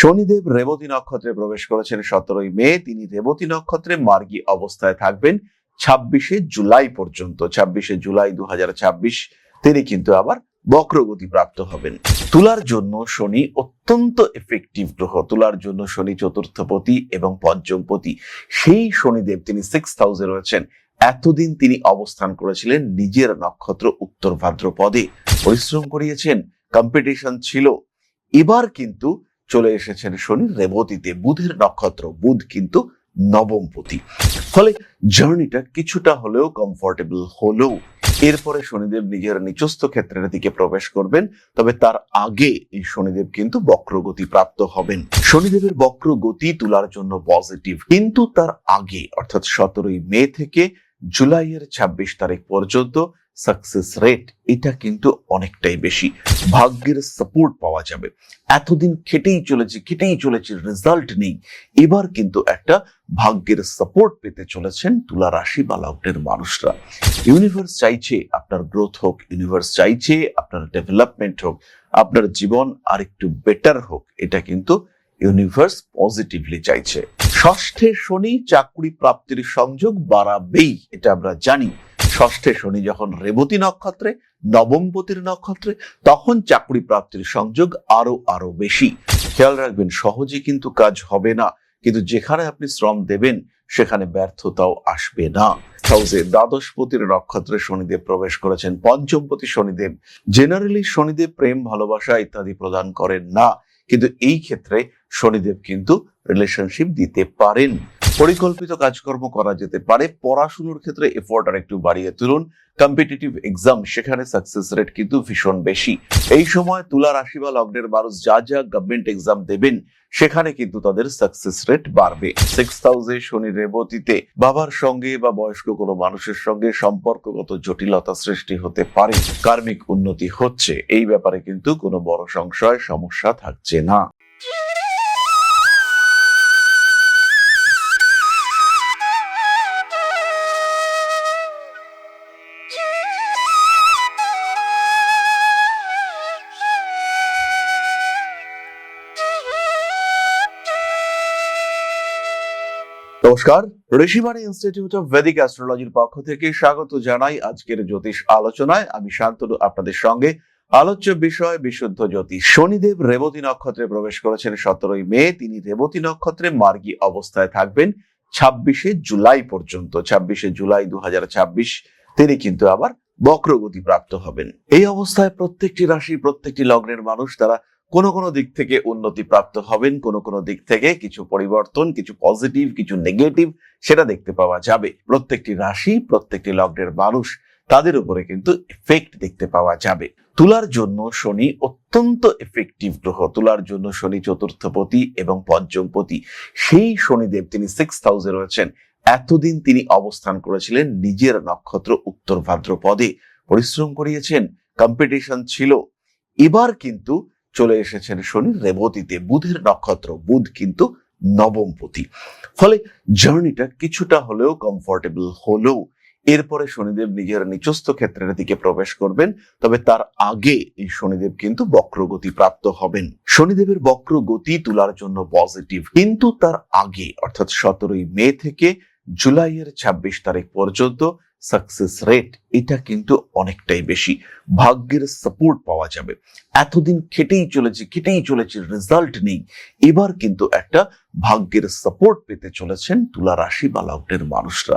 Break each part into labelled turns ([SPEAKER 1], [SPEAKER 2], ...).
[SPEAKER 1] শনিদেব রেবতী নক্ষত্রে প্রবেশ করেছেন 17ই মে। তিনি রেবতী নক্ষত্রে মার্গী অবস্থায় থাকবেন 26শে জুলাই পর্যন্ত। 26শে জুলাই 2026 তিনি কিন্তু আবার বক্রগতি প্রাপ্ত হবেন। তুলার জন্য শনি অত্যন্ত এফেক্টিভ গ্রহ। তুলার জন্য শনি চতুর্থপতি এবং পঞ্চমপতি। সেই শনিদেব তিনি 6th হাউসে রয়েছেন। এতদিন তিনি অবস্থান করেছিলেন নিজের নক্ষত্র উত্তর ভাদ্রপদে, পরিশ্রম করিয়েছেন, কম্পিটিশন ছিল। এবার কিন্তু চলে এসেছেন শনি রেবতীতে, বুধের নক্ষত্র। বুধ কিন্তু নবমপতি। ফলে জার্নিটা কিছুটা হলেও কমফোর্টেবল হলেও এরপরে শনিদেব নিজের নিচস্থ ক্ষেত্রের দিকে প্রবেশ করবেন। তবে তার আগে এই শনিদেব কিন্তু বক্রগতি প্রাপ্ত হবেন। শনিদেবের বক্রগতি তুলার জন্য পজিটিভ, কিন্তু তার আগে অর্থাৎ 17ই মে থেকে জুলাইয়ের 26 তারিখ পর্যন্ত সাকসেস রেট এটা কিন্তু অনেকটাই বেশি। ভাগ্যের সাপোর্ট পাওয়া যাবে। এতদিন খেটেই চলেছে, রেজাল্ট নেই। এবার কিন্তু একটা ভাগ্যের সাপোর্ট পেতে চলেছেন তুলা রাশি বা লগ্নের মানুষরা। ইউনিভার্স চাইছে আপনার গ্রোথ হোক, ইউনিভার্স চাইছে আপনার ডেভেলপমেন্ট হোক, আপনার জীবন আর একটু বেটার হোক। এটা কিন্তু ইউনিভার্স পজিটিভলি চাইছে। ষষ্ঠে শনি চাকরি প্রাপ্তির সংযোগ বাড়াবেই, এটা আমরা জানি। ষষ্ঠে শনি যখন রেবতী নক্ষত্রে, নবমপতির নক্ষত্রে, তখন চাকরি প্রাপ্তির সংযোগ আরো বেশি। খেয়াল রাখবেন, সহজে কিন্তু কাজ হবে না, কিন্তু যেখানে আপনি শ্রম দেবেন সেখানে ব্যর্থতাও আসবে না। হাউসে দ্বাদশপতির নক্ষত্রে শনিদেব প্রবেশ করেছেন। পঞ্চমপতি শনিদেব। জেনারেলি শনিদেব প্রেম, ভালোবাসা ইত্যাদি প্রদান করেন না, কিন্তু এই ক্ষেত্রে শনিদেব কিন্তু রিলেশনশিপ দিতে পারেন। পরিকল্পিত কাজকর্ম করা যেতে পারে। পড়াশোনার ক্ষেত্রে এফোর্ট আর একটু বাড়িয়ে তুলুন। কম্পিটিটিভ এক্সাম, সেখানে সাকসেস রেট কিন্তু ভীষণ বেশি। এই সময় তুলা রাশি বা লগ্নের মানুষ যা গভর্নমেন্ট এক্সাম দেবেন সেখানে কিন্তু তাদের সাকসেস রেট বাড়বে। 6th হাউসে শনি রেবতীতে বাবার সঙ্গে বা বয়স্ক কোনো মানুষের সঙ্গে সম্পর্কগত জটিলতা সৃষ্টি হতে পারে। কার্মিক উন্নতি হচ্ছে, এই ব্যাপারে কিন্তু কোনো বড় সংশয় সমস্যা থাকছে না। নমস্কার, ঋষিবাণী ইনস্টিটিউট অফ ভেদিক অ্যাস্ট্রোলজির পক্ষ থেকে স্বাগত জানাই আজকের জ্যোতিষ আলোচনায়। আমি শান্তনু আপনাদের সঙ্গে। আলোচ্য বিষয় বিশুদ্ধ জ্যোতিষ। শনিদেব রেবতী নক্ষত্রে প্রবেশ করেছেন 17ই মে। তিনি রেবতী নক্ষত্রে মার্গী অবস্থায় থাকবেন 26শে জুলাই পর্যন্ত। 26শে জুলাই 2026 তিনি কিন্তু আবার বক্রগতি প্রাপ্ত হবেন। এই অবস্থায় প্রত্যেকটি রাশি, প্রত্যেকটি লগ্নের মানুষ তারা কোনো দিক থেকে উন্নতি প্রাপ্ত হবেন, কোনো দিক থেকে কিছু পরিবর্তন, কিছু পজিটিভ, কিছু নেগেটিভ, সেটা দেখতে পাওয়া যাবে। প্রত্যেকটি রাশি, প্রত্যেকটি লগ্নের মানুষ তাদের উপরে কিন্তু এফেক্ট দেখতে পাওয়া যাবে। তুলার জন্য শনি অত্যন্ত এফেক্টিভ গ্রহ। তুলার জন্য শনি চতুর্থপতি এবং পঞ্চমপতি। সেই শনিদেব তিনি 6th হাউসে রয়েছেন। এতদিন তিনি অবস্থান করেছিলেন নিজের নক্ষত্র উত্তর ভাদ্রপদে, পরিশ্রম করিয়েছেন, কম্পিটিশন ছিল। এবার কিন্তু চলে এসেছেন শনি রেবতীতে, বুধের নক্ষত্র। বুধ কিন্তু নবমপতি। ফলে জার্নিটা কিছুটা হলেও কমফোর্টেবল হলেও এরপরে শনিদেব নিজের নিচস্থ ক্ষেত্রের দিকে প্রবেশ করবেন। তবে তার আগে এই শনিদেব কিন্তু বক্রগতি প্রাপ্ত হবেন। শনিদেবের বক্রগতি তুলার জন্য পজিটিভ, কিন্তু তার আগে অর্থাৎ 17ই মে থেকে জুলাইয়ের 26 তারিখ পর্যন্ত সাকসেস রেট এটা কিন্তু অনেকটাই বেশি। ভাগ্যের সাপোর্ট পাওয়া যাবে। এতদিন খেটেই চলেছে, রেজাল্ট নেই। এবার কিন্তু একটা ভাগ্যের সাপোর্ট পেতে চলেছেন তুলা রাশি বা লগ্নের মানুষরা।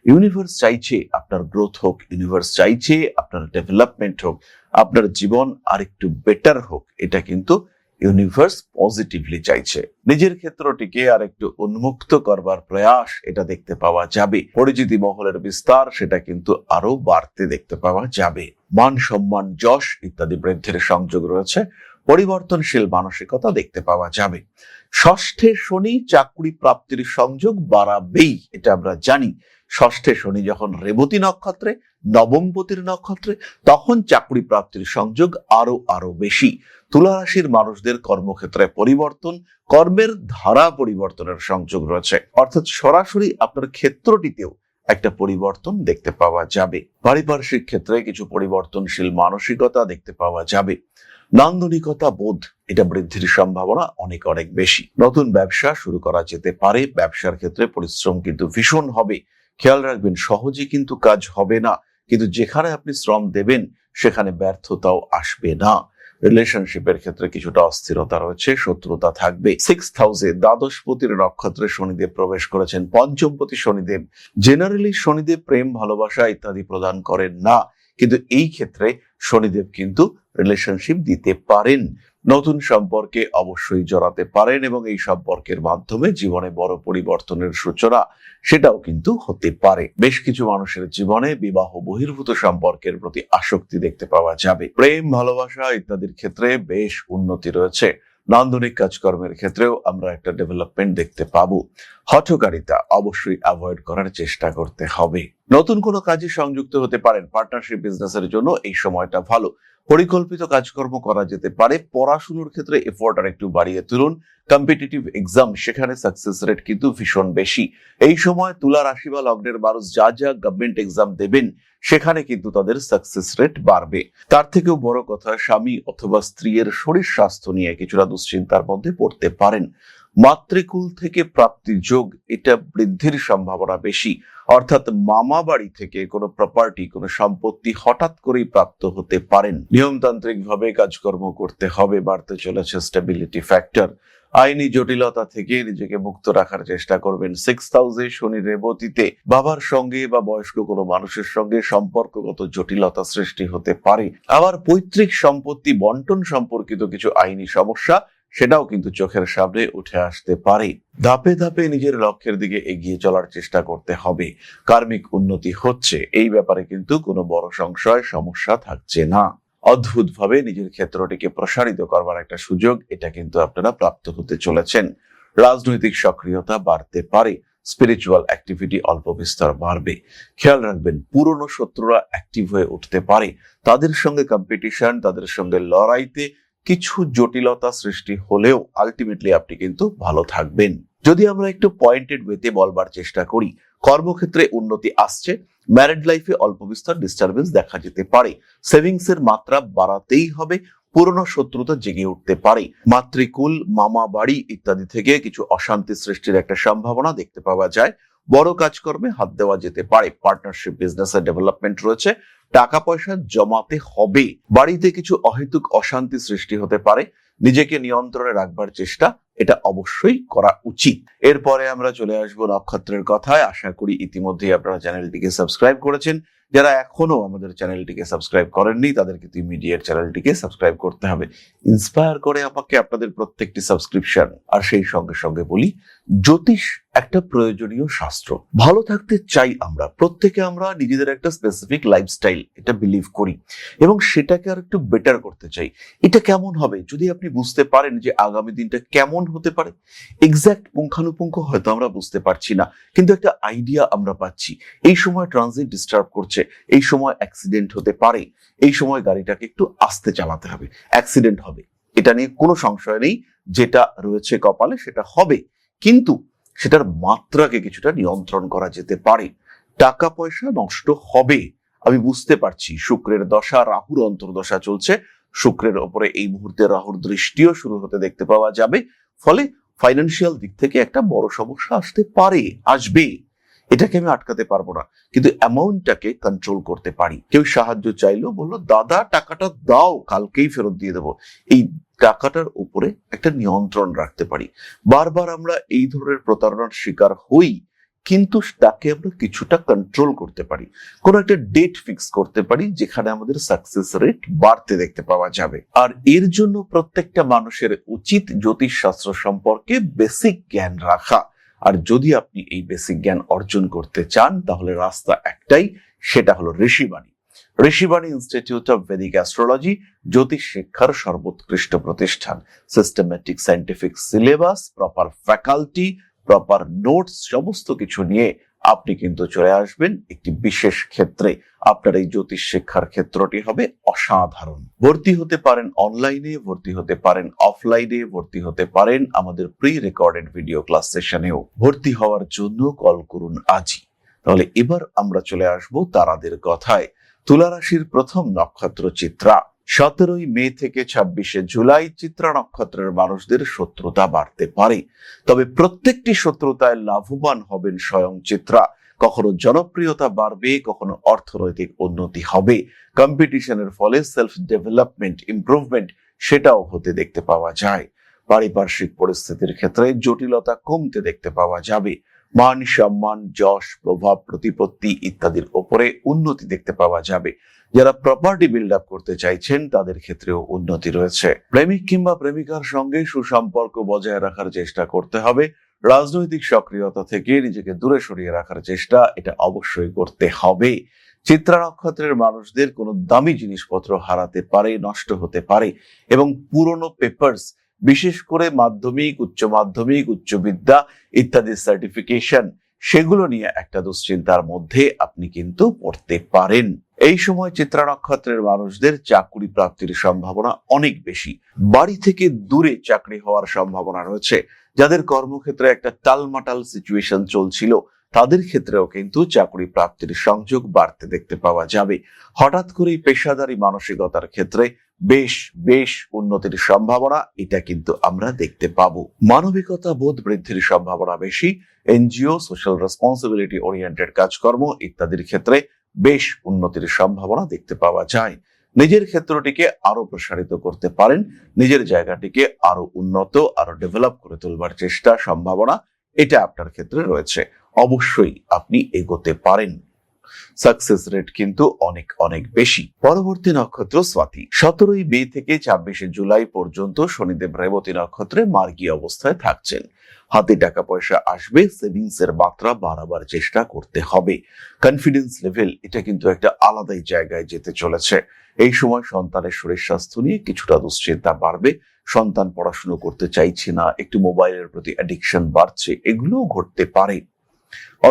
[SPEAKER 1] ইউনিভার্স চাইছে আপনার গ্রোথ হোক, ইউনিভার্স চাইছে আপনার ডেভেলপমেন্ট হোক, আপনার জীবন আর একটু বেটার হোক। এটা কিন্তু ইউনিভার্স পজিটিভলি চাইছে। নিজের ক্ষেত্রটিকে আর একটু উন্মুক্ত করবার প্রয়াস এটা দেখতে পাওয়া যাবে। পরিচিতি মহলের বিস্তার সেটা কিন্তু আরো বাড়তে দেখতে পাওয়া যাবে। মান সম্মান, যশ ইত্যাদি বৃদ্ধির সংযোগ রয়েছে। পরিবর্তনশীল মানসিকতা দেখতে পাওয়া যাবে। ষষ্ঠে শনি চাকরি প্রাপ্তির সংযোগ বাড়াবেই, এটা আমরা জানি। ষষ্ঠে শনি যখন রেবতী নক্ষত্রে, নবমপতির নক্ষত্রে, তখন চাকরি প্রাপ্তির সংযোগ আরো বেশি। তুলা রাশির মানুষদের কর্মক্ষেত্রে পরিবর্তন, কর্মের ধারা পরিবর্তনের সংযোগ রয়েছে। অর্থাৎ সরাসরি আপনার ক্ষেত্রটিতেও একটা পরিবর্তন দেখতে পাওয়া যাবে। পারিপার্শ্বিক ক্ষেত্রে কিছু পরিবর্তনশীল মানসিকতা দেখতে পাওয়া যাবে। নান্দনিকতা বোধ এটা বৃদ্ধির সম্ভাবনা অনেক অনেক বেশি। নতুন ব্যবসা শুরু করা যেতে পারে। ব্যবসার ক্ষেত্রে পরিশ্রম কিন্তু ভীষণ হবে। খেয়াল রাখবেন, সহজে কিন্তু কাজ হবে না, কিন্তু যেখানে আপনি শ্রম দেবেন সেখানে ব্যর্থতাও আসবে না। রিলেশনশিপের ক্ষেত্রে কিছুটা অস্থিরতা রয়েছে, শত্রুতা থাকবে। 6th হাউসে দ্বাদশপতির নক্ষত্রে শনিদেব প্রবেশ করেছেন। পঞ্চমপতি শনিদেব, জেনারেলি শনিদেব প্রেম, ভালোবাসা ইত্যাদি প্রদান করেন না, কিন্তু এই ক্ষেত্রে শনিদেব কিন্তু রিলেশনশিপ দিতে পারেন। নতুন সম্পর্কে অবশ্যই জড়াতে পারেন এবং এই সম্পর্কের মাধ্যমে জীবনে বড় পরিবর্তনের সূচনা সেটাও কিন্তু হতে পারে। বেশ কিছু মানুষের জীবনে বিবাহ বহির্ভূত সম্পর্কের প্রতি আসক্তি দেখতে পাওয়া যাবে। প্রেম, ভালোবাসা ইত্যাদির ক্ষেত্রে বেশ উন্নতি রয়েছে। নান্দনিক কাজকর্মের ক্ষেত্রেও আমরা একটা ডেভেলপমেন্ট দেখতে পাবো। হঠকারিতা অবশ্যই অ্যাভয়েড করার চেষ্টা করতে হবে। নতুন কোনো কাজে সংযুক্ত হতে পারেন। পার্টনারশিপ বিজনেসের জন্য এই সময়টা ভালো। পরিকল্পিত কাজকর্ম করা যেতে পারে। পড়াশোনার ক্ষেত্রে এফোর্ট আর একটু বাড়িয়ে তুলুন। কম্পিটিটিভ এক্সাম, সেখানে সাকসেস রেট কিন্তু ভীষণ বেশি। এই সময় তুলা রাশি বা লগ্নের মানুষ যা গভর্নমেন্ট এক্সাম দেবেন সেখানে কিন্তু তাদের সাকসেস রেট বাড়বে। তার থেকেও বড় কথা, স্বামী অথবা স্ত্রীর শরীর স্বাস্থ্য নিয়ে কিছুটা দুশ্চিন্তার মধ্যে পড়তে পারেন। মাতৃকুল থেকে প্রাপ্তির যোগ এটা বৃদ্ধির সম্ভাবনা বেশি, অর্থাৎ মামা বাড়ি থেকে কোনো প্রপার্টি, কোনো সম্পত্তি হঠাৎ করেই প্রাপ্ত হতে পারেন। নিয়মতান্ত্রিক ভাবে কাজকর্ম করতে হবে। বাড়তে চলেছে স্টেবিলিটি ফ্যাক্টর। আইনি জটিলতা থেকে নিজেকে মুক্ত রাখার চেষ্টা করবেন। 6th হাউসে শনি রেবতীতে বাবার সঙ্গে বা বয়স্ক কোনো মানুষের সঙ্গে সম্পর্কগত জটিলতা সৃষ্টি হতে পারে। আবার পৈতৃক সম্পত্তি বন্টন সম্পর্কিত কিছু আইনি সমস্যা সেটাও কিন্তু চোখের সামনে উঠে আসতে পারে। ধাপে ধাপে নিজের লক্ষ্যের দিকে এগিয়ে চলার চেষ্টা করতে হবে। কার্মিক উন্নতি হচ্ছে, এই ব্যাপারে কিন্তু কোনো বড় সংশয় সমস্যা থাকছে না। অদ্ভুতভাবে নিজের ক্ষেত্রটিকে প্রসারিত করবার একটা সুযোগ এটা কিন্তু আপনারা প্রাপ্ত হতে চলেছেন। রাজনৈতিক সক্রিয়তা বাড়তে পারে। স্পিরিচুয়াল অ্যাক্টিভিটি অল্প বিস্তর বাড়বে। খেয়াল রাখবেন, পুরনো শত্রুরা অ্যাক্টিভ হয়ে উঠতে পারে। তাদের সঙ্গে কম্পিটিশন, তাদের সঙ্গে লড়াইতে কিছু জটিলতা সৃষ্টি হলেও আলটিমেটলি আপনি কিন্তু ভালো থাকবেন। যদি আমরা একটু পয়েন্টেড ওয়েতে বলবার চেষ্টা করি, কর্মক্ষেত্রে উন্নতি আসছে। ম্যারিড লাইফে অল্প বিস্তর ডিস্টারবেন্স দেখা যেতে পারে। সেভিংস এর মাত্রা বাড়াতেই হবে। পুরনো শত্রুতা জেগে উঠতে পারে। মাতৃকুল, মামা বাড়ি ইত্যাদি থেকে কিছু অশান্তি সৃষ্টির একটা সম্ভাবনা দেখতে পাওয়া যায়। বড় কাজকর্মে হাত দেওয়া যেতে পারে। পার্টনারশিপ বিজনেসের ডেভেলপমেন্ট রয়েছে। টাকা পয়সা জমাতে হবে। বাড়িতে কিছু অহেতুক অশান্তি সৃষ্টি হতে পারে। নিজেকে নিয়ন্ত্রণে রাখবার চেষ্টা এটা অবশ্যই করা উচিত। এরপরে আমরা চলে আসবো নক্ষত্রের কথায়। আশা করি ইতিমধ্যেই আপনারা চ্যানেলটিকে সাবস্ক্রাইব করেছেন। যারা এখনো আমাদের চ্যানেলটিকে সাবস্ক্রাইব করেননি তাদের কিন্তু ইমিডিয়েট চ্যানেলটিকে সাবস্ক্রাইব করতে হবে। ইন্সপায়ার করে আমাকে আপনাদের প্রত্যেকটি সাবস্ক্রিপশন। আর সেই সঙ্গে সঙ্গে বলি, জ্যোতিষ একটা প্রয়োজনীয় শাস্ত্র। ভালো থাকতে চাই আমরা প্রত্যেকে, আমরা নিজেদের একটা স্পেসিফিক লাইফস্টাইল এটা বিলিভ করি এবং সেটাকে আর একটু বেটার করতে চাই। এটা কেমন হবে যদি আপনি বুঝতে পারেন যে আগামী দিনটা কেমন হতে পারে। এক্সাক্ট পুঙ্খানুপুঙ্খ হয়তো আমরা বুঝতে পারছি না, কিন্তু একটা আইডিয়া আমরা পাচ্ছি। এই সময় ট্রানজিট ডিস্টার্ব করছে, এই সময় অ্যাক্সিডেন্ট হতে পারে, এই সময় গাড়িটাকে একটু আস্তে চালাতে হবে। অ্যাক্সিডেন্ট হবে, এটা নিয়ে কোনো সংশয় নেই। যেটা রয়েছে কপালে সেটা হবে, কিন্তু সেটার মাত্রাকে কিছুটা নিয়ন্ত্রণ করা যেতে পারে। টাকা পয়সা নষ্ট হবে, আমি বুঝতে পারছি। শুক্রের দশা, রাহুর অন্তর্দশা চলছে। শুক্রের ওপরে এই মুহূর্তে রাহুর দৃষ্টিও শুরু হতে দেখতে পাওয়া যাবে। ফলে ফাইন্যান্সিয়াল দিক থেকে একটা বড় সমস্যা আসতে পারে, আসবে। এটাকে আমি আটকাতে পারবো না, কিন্তু অ্যামাউন্টটাকে কন্ট্রোল করতে পারি। কেউ সাহায্য চাইলো, বললো দাদা টাকাটা দাও, কালকেই ফেরত দিয়ে দেবো, এই টাকাটার উপরে একটা নিয়ন্ত্রণ রাখতে পারি। বারবার আমরা এই ধরনের প্রতারণার শিকার হই, কিন্তু তাকে আমরা কিছুটা কন্ট্রোল করতে পারি। কোনো একটা ডেট ফিক্স করতে পারি যেখানে আমাদের সাকসেস রেট বাড়তে দেখতে পাওয়া যাবে। আর এর জন্য প্রত্যেকটা মানুষের উচিত জ্যোতিষ শাস্ত্র সম্পর্কে বেসিক জ্ঞান রাখা। আর যদি আপনি এই বেসিক জ্ঞান অর্জন করতে চান তাহলে রাস্তা একটাই, সেটা হলো Rishibani. Rishibani institute of Vedic astrology জ্যোতিষ শিক্ষার সর্বোৎকৃষ্ট প্রতিষ্ঠান। Systematic scientific syllabus, proper faculty, proper notes, সমস্ত কিছু নিয়ে আপনি কিন্তু চলে আসবেন একটি বিশেষ ক্ষেত্রে। আপনার এই জ্যোতিষ শিক্ষার ক্ষেত্রটি হবে অসাধারণ। ভর্তি হতে পারেন অনলাইনে, ভর্তি হতে পারেন অফলাইনে, ভর্তি হতে পারেন আমাদের প্রি রেকর্ডেড ভিডিও ক্লাস সেশনেও। ভর্তি হওয়ার জন্য কল করুন আজই। তাহলে এবার আমরা চলে আসব তারাদের কথায়। তুলা রাশির প্রথম নক্ষত্র চিত্রা। 17 মে থেকে 26 জুলাই চিত্রা নক্ষত্রের মানুষদের শত্রুতা বাড়তে পারে, তবে প্রত্যেকটি শত্রুতায় লাভবান হবেন স্বয়ং চিত্রা। কখনো জনপ্রিয়তা বাড়বে, কখনো অর্থনৈতিক উন্নতি হবে, কম্পিটিশনের ফলে সেলফ ডেভেলপমেন্ট, ইমপ্রুভমেন্ট সেটাও হতে দেখতে পাওয়া যায়। পারিপার্শ্বিক পরিস্থিতির ক্ষেত্রে জটিলতা কমতে দেখতে পাওয়া যাবে। মান সম্মান, যশ, প্রভাব, প্রতিপত্তি ইত্যাদির ওপরে উন্নতি দেখতে পাওয়া যাবে। যারা প্রপার্টি বিল্ড আপ করতে চাইছেন তাদের ক্ষেত্রেও উন্নতি রয়েছে। প্রেমিক কিংবা প্রেমিকার সঙ্গে সুসম্পর্ক বজায় রাখার চেষ্টা করতে হবে। রাজনৈতিক সক্রিয়তা থেকে নিজেকে দূরে সরিয়ে রাখার চেষ্টা এটা অবশ্যই করতে হবে। চিত্রা নক্ষত্রের মানুষদের কোনো দামি জিনিসপত্র হারাতে পারে, নষ্ট হতে পারে, এবং পুরনো পেপারস, বিশেষ করে মাধ্যমিক, উচ্চ মাধ্যমিক, উচ্চ বিদ্যা ইত্যাদি সার্টিফিকেশন, সেগুলো নিয়ে একটা দুশ্চিন্তার মধ্যে আপনি কিন্তু পড়তে পারেন। এই সময় চিত্রা নক্ষত্রের মানুষদের চাকরি প্রাপ্তির সম্ভাবনা অনেক বেশি। বাড়ি থেকে দূরে চাকরি হওয়ার সম্ভাবনা রয়েছে। যাদের কর্মক্ষেত্রে একটা টালমাটাল সিচুয়েশন চলছিল তাদের ক্ষেত্রেও কিন্তু চাকরি প্রাপ্তির সংযোগ বাড়তে দেখতে পাওয়া যাবে। হঠাৎ করেই পেশাদারী মানসিকতার ক্ষেত্রে বেশ বেশ উন্নতির সম্ভাবনা এটা কিন্তু আমরা দেখতে পাবো। মানবিকতা বোধ বৃদ্ধির সম্ভাবনা বেশি। এনজিও, সোশ্যাল রেসপন্সিবিলিটি ওরিয়েন্টেড কাজকর্ম ইত্যাদির ক্ষেত্রে বেশ উন্নতির সম্ভাবনা দেখতে পাওয়া যায়। নিজের ক্ষেত্রটিকে আরো প্রসারিত করতে পারেন, নিজের জায়গাটিকে আরো উন্নত, আরো ডেভেলপ করে তোলবার চেষ্টা, সম্ভাবনা এটা আপনার ক্ষেত্রে রয়েছে। অবশ্যই আপনি এগোতে পারেন। সাকসেস রেট কিন্তু অনেক অনেক বেশি। পরবর্তী নক্ষত্র স্বাতী। 17 মে থেকে 26 জুলাই পর্যন্ত শনিদেব রেবতী নক্ষত্রে মার্গী অবস্থায় থাকছেন। হাতে টাকা পয়সা আসবে, সেভিংস এর মাত্রা বাড়াবার চেষ্টা করতে হবে। কনফিডেন্স লেভেল এটা কিন্তু একটা আলাদাই জায়গায় যেতে চলেছে। এই সময় সন্তানের শরীর স্বাস্থ্য নিয়ে কিছুটা দুশ্চিন্তা বাড়বে। সন্তান পড়াশুনো করতে চাইছে না, একটু মোবাইলের প্রতি অ্যাডিকশন বাড়ছে, এগুলোও ঘটতে পারে।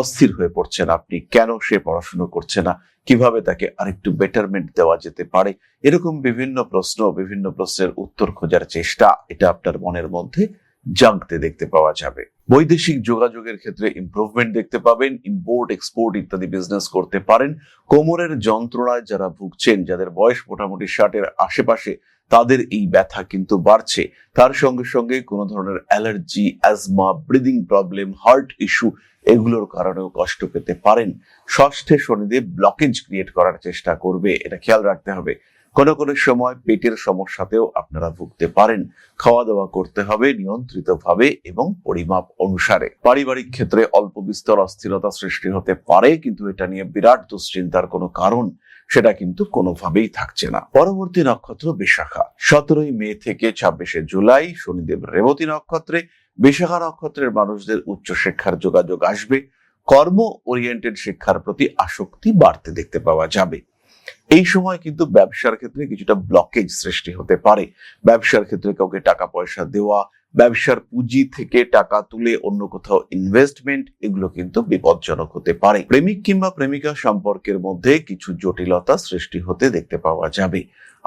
[SPEAKER 1] অস্থির হয়ে পড়ছেন আপনি, কেন সে পড়াশুনো করছে না, কিভাবে তাকে আরেকটু বেটারমেন্ট দেওয়া যেতে পারে, এরকম বিভিন্ন প্রশ্ন, বিভিন্ন প্রশ্নের উত্তর খোঁজার চেষ্টা এটা আপনার মনের মধ্যে জাগতে দেখতে পাওয়া যাবে। বৈদেশিক যোগাযোগের ক্ষেত্রে ইমপ্রুভমেন্ট দেখতে পাবেন। ইম্পোর্ট এক্সপোর্ট ইত্যাদি বিজনেস করতে পারেন। কোমরের যন্ত্রণায় যারা ভুগছেন, যাদের বয়স মোটামুটি 60-এর আশেপাশে, তাদের এই ব্যথা কিন্তু বাড়ছে। তার সঙ্গে সঙ্গে কোনো ধরনের allergy, asthma, breathing problem, heart issue এগুলোর কারণেও কষ্ট পেতে পারেন। ষষ্ঠে শনিদেব ব্লকেজ ক্রিয়েট করার চেষ্টা করবে, এটা খেয়াল রাখতে হবে। কোনো কোনো সময় পেটের সমস্যাতেও আপনারা ভুগতে পারেন। খাওয়া দাওয়া করতে হবে নিয়ন্ত্রিতভাবে এবং পরিমাপ অনুসারে। পারিবারিক ক্ষেত্রে অল্প বিস্তর অস্থিরতা সৃষ্টি হতে পারে, কিন্তু এটা নিয়ে বিরাট দুশ্চিন্তার কোনো কারণ সেটা কিন্তু কোনোভাবেই থাকছে না। পরবর্তী নক্ষত্র বিশাখা। 17 মে থেকে 26 জুলাই শনিদেব রেবতী নক্ষত্রে। বিশাখা নক্ষত্রের মানুষদের উচ্চশিক্ষার যোগাযোগ আসবে। কর্ম ওরিয়েন্টেড শিক্ষার প্রতি আসক্তি বাড়তে দেখতে পাওয়া যাবে। এই সময় কিন্তু ব্যবসার ক্ষেত্রে কিছুটা ব্লকেজ সৃষ্টি হতে পারে। ব্যবসার ক্ষেত্রে কাউকে টাকা পয়সা দেওয়া, ব্যবসার পুঁজি থেকে টাকা তুলে অন্য কোথাও ইনভেস্টমেন্ট, এগুলো কিন্তু বিপজ্জনক হতে পারে। প্রেমিক কিংবা প্রেমিকা সম্পর্কের মধ্যে কিছু জটিলতা সৃষ্টি হতে দেখতে পাওয়া যাবে।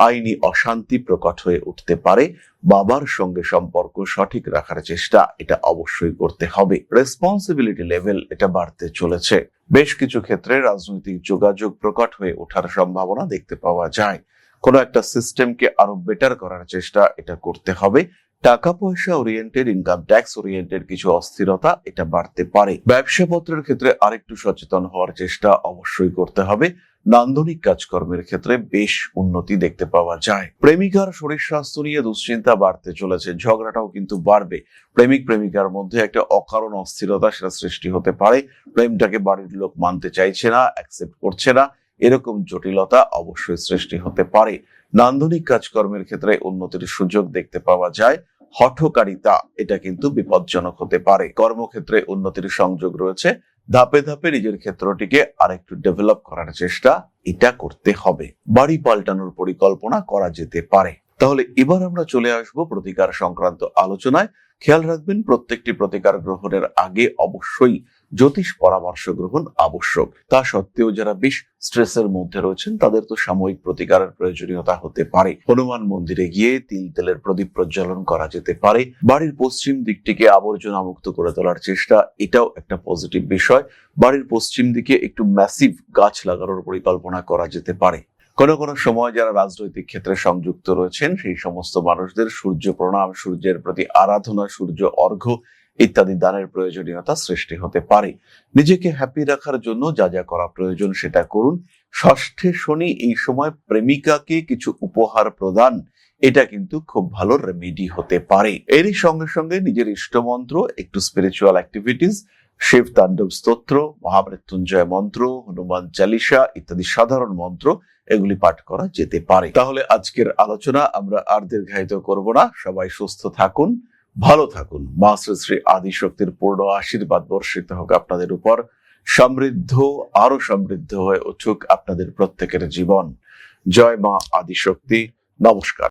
[SPEAKER 1] আইনি অশান্তি প্রকট হয়ে উঠতে পারে। বাবার সঙ্গে সম্পর্ক সঠিক রাখার চেষ্টা এটা অবশ্যই করতে হবে। রেসপন্সিবিলিটি লেভেল এটা বাড়তে চলেছে। বেশ কিছু ক্ষেত্রে রাজনৈতিক যোগাযোগ প্রকট হয়ে ওঠার সম্ভাবনা দেখতে পাওয়া যায়। কোনো একটা সিস্টেমকে আরো বেটার করার চেষ্টা এটা করতে হবে। টাকা পয়সা ওরিয়েন্টেড, ইনকাম ট্যাক্স ওরিয়েন্টেড কিছু অস্থিরতা এটা বাড়তে পারে। ব্যবসাপত্রের ক্ষেত্রে আরেকটু সচেতন হওয়ার চেষ্টা অবশ্যই করতে হবে। নান্দনিক কাজকর্মের ক্ষেত্রে বেশ উন্নতি দেখতে পাওয়া যায়। প্রেমিকার শরীর স্বাস্থ্য নিয়ে দুশ্চিন্তা বাড়তে চলেছে, ঝগড়াটাও কিন্তু বাড়বে। প্রেমিক প্রেমিকার মধ্যে একটা অকারণ অস্থিরতা সেটা সৃষ্টি হতে পারে। প্রেমটাকে বাড়ির লোক মানতে চাইছে না, অ্যাকসেপ্ট করছে না, এরকম জটিলতা অবশ্যই সৃষ্টি হতে পারে। নান্দনিক কাজকর্মের ক্ষেত্রে উন্নতির সুযোগ দেখতে পাওয়া যায়। হঠকারিতা এটা কিন্তু বিপজ্জনক হতে পারে। কর্মক্ষেত্রে উন্নতির সংযোগ রয়েছে। ধাপে ধাপে নিজের ক্ষেত্রটিকে আরেকটু ডেভেলপ করার চেষ্টা এটা করতে হবে। বাড়ি পাল্টানোর পরিকল্পনা করা যেতে পারে। তাহলে এবার আমরা চলে আসব প্রতিকার সংক্রান্ত আলোচনায়। খেয়াল রাখবেন প্রত্যেকটি প্রতিকার গ্রহণের আগে অবশ্যই জ্যোতিষ পরামর্শ গ্রহণ আবশ্যক। তা সত্ত্বেও যারা বেশ স্ট্রেসের মধ্যে রয়েছেন তাদের তো সাময়িক প্রতিকারের প্রয়োজনীয়তা হতে পারে। হনুমান মন্দিরে গিয়ে তেলের প্রদীপ প্রজ্বলন করা যেতে পারে। বাড়ির পশ্চিম দিকটিকে আবর্জনা মুক্ত করে তোলার চেষ্টা, এটাও একটা পজিটিভ বিষয়। বাড়ির পশ্চিম দিকে একটু ম্যাসিভ গাছ লাগানোর পরিকল্পনা করা যেতে পারে। কোনো কোনো সময় যারা রাজনৈতিক ক্ষেত্রে সংযুক্ত রয়েছেন সেই সমস্ত মানুষদের সূর্য প্রণাম, সূর্যের প্রতি আরাধনা, সূর্য অর্ঘ্য ইত্যাদি দানের প্রয়োজনীয়তা সৃষ্টি হতে পারে। নিজেকে হ্যাপি রাখার জন্য যা যা করা প্রয়োজন সেটা করুন। ষষ্ঠে শনি এই সময় প্রেমিকাকে কিছু উপহার প্রদান, এটা কিন্তু খুব ভালো রেমেডি হতে পারে। এরই সঙ্গে সঙ্গে নিজের ইষ্টমন্ত্র, একটু স্পিরিচুয়াল অ্যাক্টিভিটিস, শিব তাণ্ডব স্তোত্র, মহামৃত্যুঞ্জয় মন্ত্র, হনুমান চালিসা ইত্যাদি সাধারণ মন্ত্র এগুলি পাঠ করা যেতে পারে। তাহলে আজকের আলোচনা আমরা আর দীর্ঘায়িত করব না। সবাই সুস্থ থাকুন, ভালো থাকুন। মা শ্রী শ্রী আদিশক্তির পূর্ণ আশীর্বাদ বর্ষিত হোক আপনাদের উপর। সমৃদ্ধ, আরো সমৃদ্ধ হয়ে উঠুক আপনাদের প্রত্যেকের জীবন। জয় মা আদিশক্তি। নমস্কার।